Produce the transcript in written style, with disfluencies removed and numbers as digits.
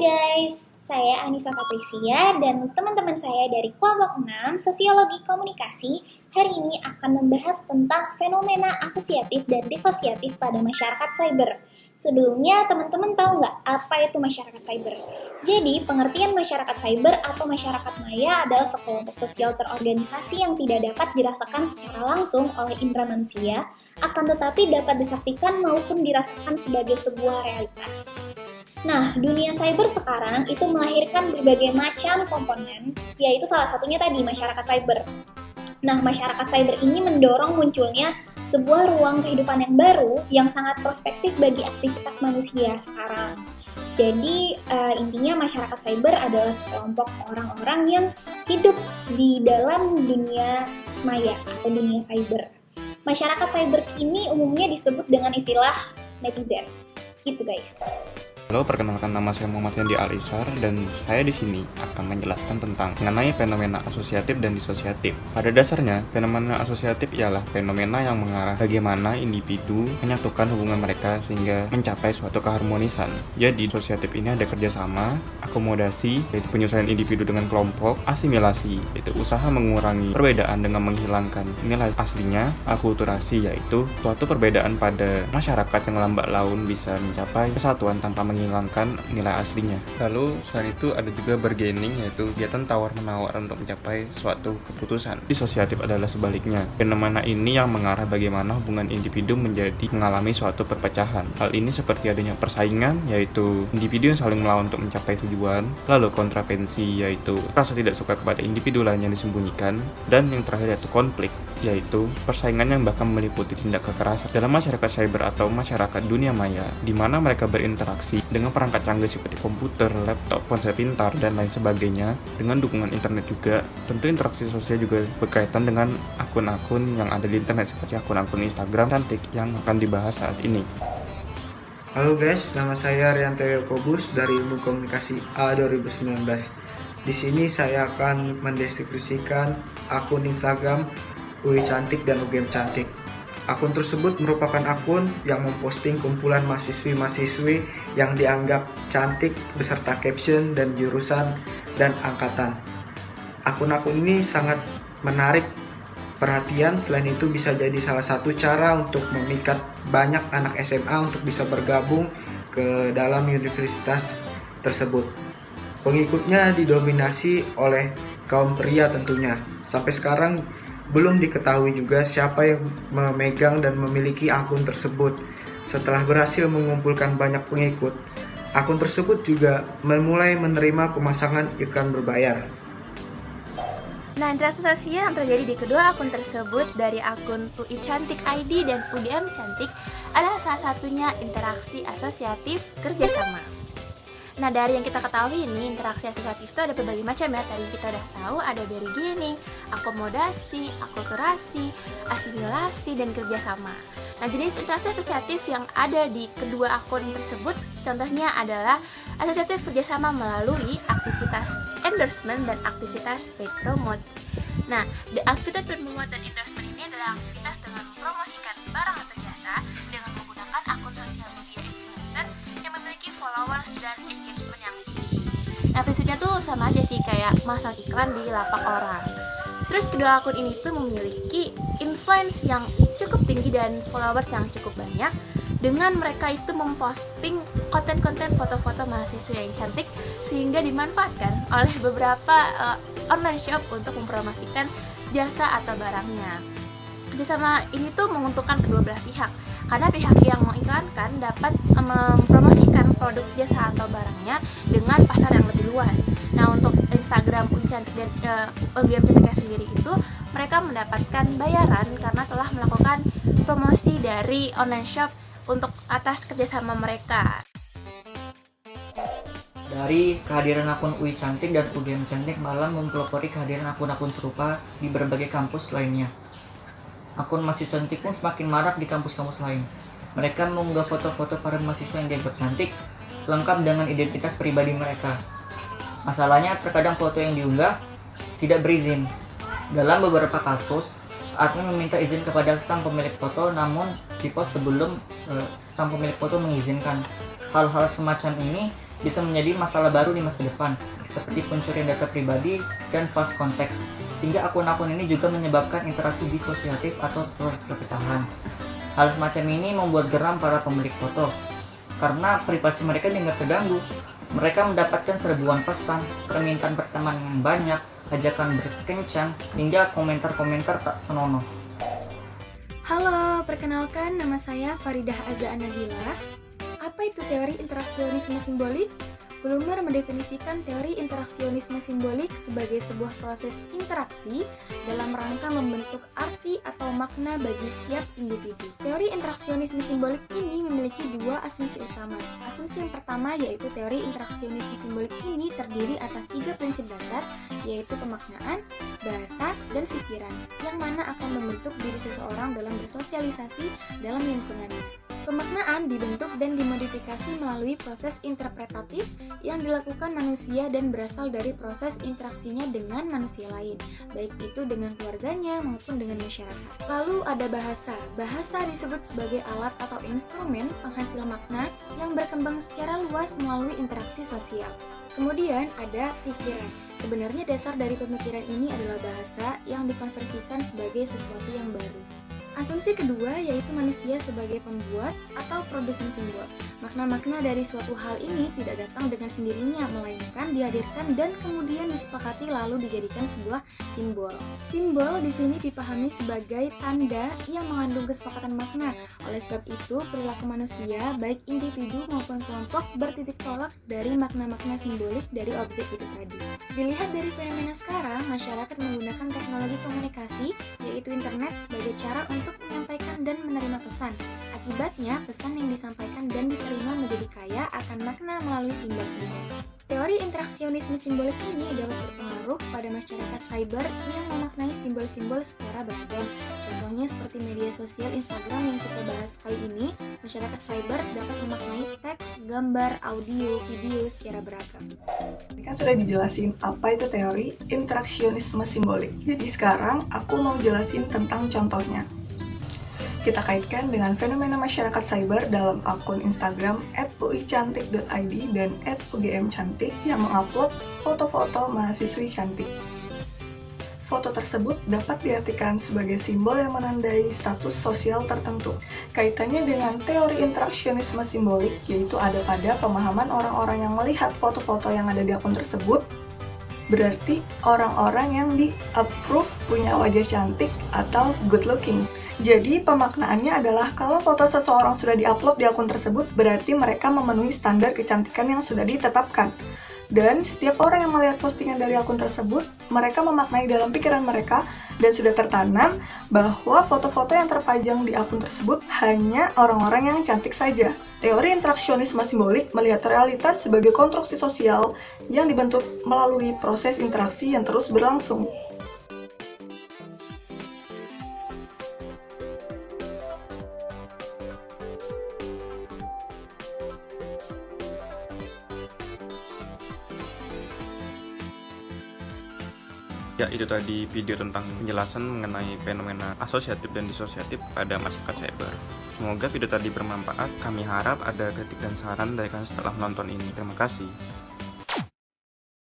guys, saya Anissa Patricia dan teman-teman saya dari kelompok 6 Sosiologi Komunikasi hari ini akan membahas tentang fenomena asosiatif dan disosiatif pada masyarakat cyber. Sebelumnya, teman-teman tahu nggak apa itu masyarakat cyber? Jadi, pengertian masyarakat cyber atau masyarakat maya adalah sekelompok sosial terorganisasi yang tidak dapat dirasakan secara langsung oleh indera manusia, akan tetapi dapat disaksikan maupun dirasakan sebagai sebuah realitas. Nah, dunia cyber sekarang itu melahirkan berbagai macam komponen, yaitu salah satunya tadi masyarakat cyber. Nah, masyarakat cyber ini mendorong munculnya sebuah ruang kehidupan yang baru yang sangat prospektif bagi aktivitas manusia sekarang. Jadi, intinya masyarakat cyber adalah sekelompok orang-orang yang hidup di dalam dunia maya atau dunia cyber. Masyarakat cyber kini umumnya disebut dengan istilah netizen. Gitu, guys. Halo, perkenalkan nama saya Muhammad Yandi Alisar dan saya di sini akan menjelaskan tentang mengenai fenomena asosiatif dan disosiatif. Pada dasarnya, fenomena asosiatif ialah fenomena yang mengarah bagaimana individu menyatukan hubungan mereka sehingga mencapai suatu keharmonisan. Jadi, disosiatif ini ada kerjasama, akomodasi, yaitu penyesuaian individu dengan kelompok, asimilasi, yaitu usaha mengurangi perbedaan dengan menghilangkan nilai aslinya, akulturasi, yaitu suatu perbedaan pada masyarakat yang lambat laun bisa mencapai kesatuan tanpa menghilangkan nilai aslinya. Lalu selain itu ada juga bargaining, yaitu kegiatan tawar-menawar untuk mencapai suatu keputusan. Disosiatif adalah sebaliknya. Fenomena ini yang mengarah bagaimana hubungan individu mengalami suatu perpecahan. Hal ini seperti adanya persaingan, yaitu individu yang saling melawan untuk mencapai tujuan. Lalu kontravensi, yaitu rasa tidak suka kepada individu lain yang disembunyikan. Dan yang terakhir yaitu konflik, yaitu persaingan yang bahkan meliputi tindak kekerasan. Dalam masyarakat cyber atau masyarakat dunia maya, di mana mereka berinteraksi dengan perangkat canggih seperti komputer, laptop, ponsel pintar, dan lain sebagainya, dengan dukungan internet juga. Tentu interaksi sosial juga berkaitan dengan akun-akun yang ada di internet seperti akun-akun Instagram cantik yang akan dibahas saat ini. Halo guys, nama saya Rianto Yokobus dari Ilmu Komunikasi A 2019. Di sini saya akan mendeskripsikan akun Instagram UI Cantik dan UGM Cantik. Akun tersebut merupakan akun yang memposting kumpulan mahasiswi-mahasiswi yang dianggap cantik beserta caption dan jurusan dan angkatan. Akun-akun ini sangat menarik perhatian, selain itu bisa jadi salah satu cara untuk memikat banyak anak SMA untuk bisa bergabung ke dalam universitas tersebut. Pengikutnya didominasi oleh kaum pria tentunya. Sampai sekarang belum diketahui juga siapa yang memegang dan memiliki akun tersebut. Setelah berhasil mengumpulkan banyak pengikut, akun tersebut juga mulai menerima pemasangan iklan berbayar. Nah, interaksi sosial yang terjadi di kedua akun tersebut dari akun UI Cantik ID dan UGM Cantik adalah salah satunya interaksi asosiatif kerjasama. Nah, dari yang kita ketahui ini, interaksi asosiatif itu ada berbagai macam ya. Tadi kita udah tahu ada bargaining, akomodasi, akulturasi, asimilasi, dan kerjasama. Nah, jenis interaksi asosiatif yang ada di kedua akun tersebut contohnya adalah asosiatif kerjasama melalui aktivitas endorsement dan aktivitas paid promote. Nah, aktivitas paid promote dan endorsement ini adalah aktivitas dengan mempromosikan barang atau jasa dengan menggunakan akun sosial media influencer yang memiliki followers dan engagement yang tinggi. Nah, prinsipnya tuh sama aja sih kayak masang iklan di lapak orang. Terus kedua akun ini tuh memiliki influence yang cukup tinggi dan followers yang cukup banyak, dengan mereka itu memposting konten-konten foto-foto mahasiswa yang cantik sehingga dimanfaatkan oleh beberapa online shop untuk mempromosikan jasa atau barangnya. Kerjasama ini tuh menguntungkan kedua belah pihak, karena pihak yang mengiklankan dapat mempromosikan produk jasa atau barangnya dengan pasar yang lebih luas. Nah, untuk Instagram UI Cantik dan UGM Cantik sendiri itu mereka mendapatkan bayaran karena telah melakukan promosi dari online shop untuk atas kerjasama mereka. Dari kehadiran akun UI Cantik dan UGM Cantik malah mempelopori kehadiran akun-akun serupa di berbagai kampus lainnya. Akun mahasiswa cantik pun semakin marak di kampus-kampus lain. Mereka mengunggah foto-foto para mahasiswa yang dianggap cantik, lengkap dengan identitas pribadi mereka. Masalahnya, terkadang foto yang diunggah tidak berizin. Dalam beberapa kasus, admin meminta izin kepada sang pemilik foto, namun dipost sebelum sang pemilik foto mengizinkan. Hal-hal semacam ini bisa menjadi masalah baru di masa depan, seperti pencurian data pribadi dan false context, sehingga akun-akun ini juga menyebabkan interaksi disosiatif atau terpetahan. Hal semacam ini membuat geram para pemilik foto, karena privasi mereka dianggap terganggu. Mereka mendapatkan serbuan pesan, permintaan pertemanan yang banyak, ajakan berkencan, hingga komentar-komentar tak senonoh. Halo, perkenalkan nama saya Faridah Azza Nabila. Apa itu teori interaksionisme simbolik? Blumer mendefinisikan teori interaksionisme simbolik sebagai sebuah proses interaksi dalam rangka membentuk arti atau makna bagi setiap individu. Teori interaksionisme simbolik ini memiliki dua asumsi utama. Asumsi yang pertama yaitu teori interaksionisme simbolik ini terdiri atas 3 prinsip dasar, yaitu pemaknaan, bahasa, dan pikiran, yang mana akan membentuk diri seseorang dalam bersosialisasi dalam lingkungannya. Pemaknaan dibentuk dan dimodifikasi melalui proses interpretatif yang dilakukan manusia dan berasal dari proses interaksinya dengan manusia lain, baik itu dengan keluarganya maupun dengan masyarakat. Lalu ada bahasa. Bahasa disebut sebagai alat atau instrumen penghasil makna yang berkembang secara luas melalui interaksi sosial. Kemudian ada pikiran. Sebenarnya dasar dari pemikiran ini adalah bahasa yang dikonversikan sebagai sesuatu yang baru. Asumsi kedua yaitu manusia sebagai pembuat atau produsen simbol. Makna-makna dari suatu hal ini tidak datang dengan sendirinya, melainkan dihadirkan dan kemudian disepakati lalu dijadikan sebuah simbol. Simbol di sini dipahami sebagai tanda yang mengandung kesepakatan makna. Oleh sebab itu, perilaku manusia, baik individu maupun kelompok, bertitik tolak dari makna-makna simbolik dari objek itu tadi. Dilihat dari fenomena sekarang, masyarakat menggunakan teknologi komunikasi, yaitu internet, sebagai cara untuk menyampaikan dan menerima pesan. Akibatnya, pesan yang disampaikan dan diterima menjadi kaya akan makna melalui simbol-simbol. Teori interaksionisme simbolik ini dapat berpengaruh pada masyarakat cyber yang memaknai simbol-simbol secara beragam. Contohnya seperti media sosial Instagram yang kita bahas kali ini, masyarakat cyber dapat memaknai teks, gambar, audio, video secara beragam. Ini kan sudah dijelasin apa itu teori interaksionisme simbolik. Jadi sekarang aku mau jelasin tentang contohnya. Kita kaitkan dengan fenomena masyarakat cyber dalam akun Instagram @uicantik.id dan @ugmcantik yang mengupload foto-foto mahasiswi cantik. Foto tersebut dapat diartikan sebagai simbol yang menandai status sosial tertentu. Kaitannya dengan teori interaksionisme simbolik, yaitu ada pada pemahaman orang-orang yang melihat foto-foto yang ada di akun tersebut, berarti orang-orang yang di-approve punya wajah cantik atau good looking. Jadi pemaknaannya adalah kalau foto seseorang sudah diupload di akun tersebut, berarti mereka memenuhi standar kecantikan yang sudah ditetapkan. Dan setiap orang yang melihat postingan dari akun tersebut, mereka memaknai dalam pikiran mereka dan sudah tertanam bahwa foto-foto yang terpajang di akun tersebut hanya orang-orang yang cantik saja. Teori interaksionisme simbolik melihat realitas sebagai konstruksi sosial yang dibentuk melalui proses interaksi yang terus berlangsung. Ya, itu tadi video tentang penjelasan mengenai fenomena asosiatif dan disosiatif pada masyarakat cyber. Semoga video tadi bermanfaat. Kami harap ada kritik dan saran dari kalian setelah menonton ini. Terima kasih.